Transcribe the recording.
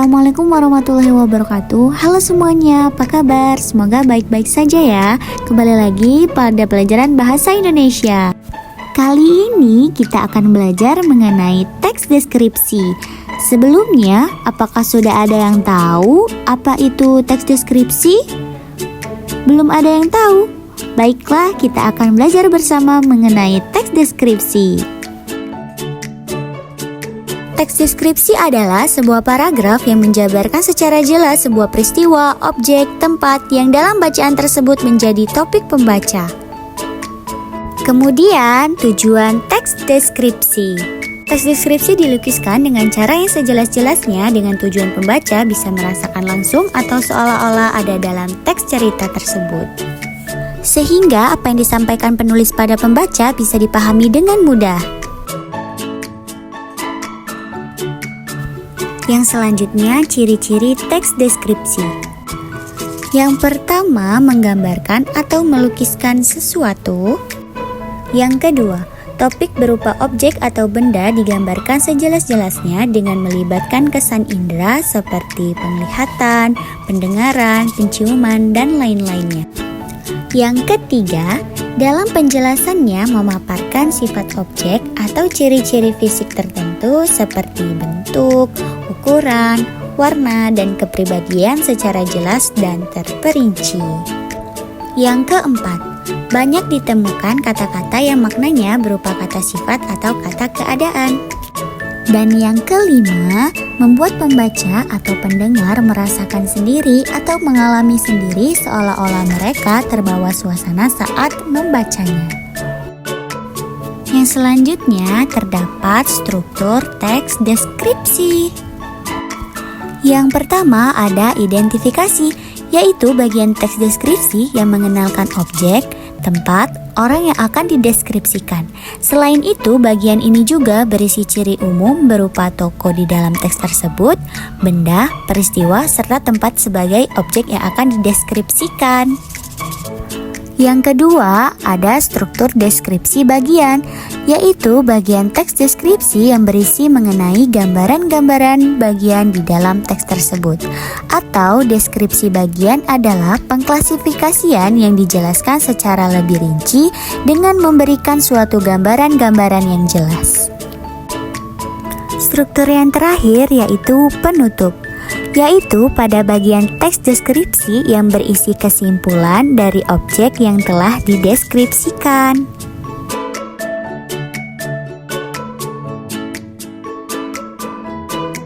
Assalamualaikum warahmatullahi wabarakatuh. Halo semuanya, apa kabar? Semoga baik-baik saja ya. Kembali lagi pada pelajaran Bahasa Indonesia. Kali ini kita akan belajar mengenai teks deskripsi. Sebelumnya, apakah sudah ada yang tahu apa itu teks deskripsi? Belum ada yang tahu? Baiklah, kita akan belajar bersama mengenai teks deskripsi. Teks deskripsi adalah sebuah paragraf yang menjabarkan secara jelas sebuah peristiwa, objek, tempat yang dalam bacaan tersebut menjadi topik pembaca. Kemudian, tujuan teks deskripsi. Teks deskripsi dilukiskan dengan cara yang sejelas-jelasnya dengan tujuan pembaca bisa merasakan langsung atau seolah-olah ada dalam teks cerita tersebut. Sehingga apa yang disampaikan penulis pada pembaca bisa dipahami dengan mudah. Yang selanjutnya, ciri-ciri teks deskripsi. Yang pertama, menggambarkan atau melukiskan sesuatu. Yang kedua, topik berupa objek atau benda digambarkan sejelas-jelasnya dengan melibatkan kesan indera seperti penglihatan, pendengaran, penciuman, dan lain-lainnya. Yang ketiga, dalam penjelasannya memaparkan sifat objek atau ciri-ciri fisik tertentu seperti bentuk, ukuran, warna, dan kepribadian secara jelas dan terperinci. Yang keempat, banyak ditemukan kata-kata yang maknanya berupa kata sifat atau kata keadaan. Dan yang kelima, membuat pembaca atau pendengar merasakan sendiri atau mengalami sendiri seolah-olah mereka terbawa suasana saat membacanya. Yang selanjutnya terdapat struktur teks deskripsi. Yang pertama ada identifikasi, yaitu bagian teks deskripsi yang mengenalkan objek, tempat, orang yang akan dideskripsikan. Selain itu, bagian ini juga berisi ciri umum berupa tokoh di dalam teks tersebut, benda, peristiwa, serta tempat sebagai objek yang akan dideskripsikan. Yang kedua, ada struktur deskripsi bagian, yaitu bagian teks deskripsi yang berisi mengenai gambaran-gambaran bagian di dalam teks tersebut. Atau deskripsi bagian adalah pengklasifikasian yang dijelaskan secara lebih rinci dengan memberikan suatu gambaran-gambaran yang jelas. Struktur yang terakhir yaitu penutup, yaitu pada bagian teks deskripsi yang berisi kesimpulan dari objek yang telah dideskripsikan.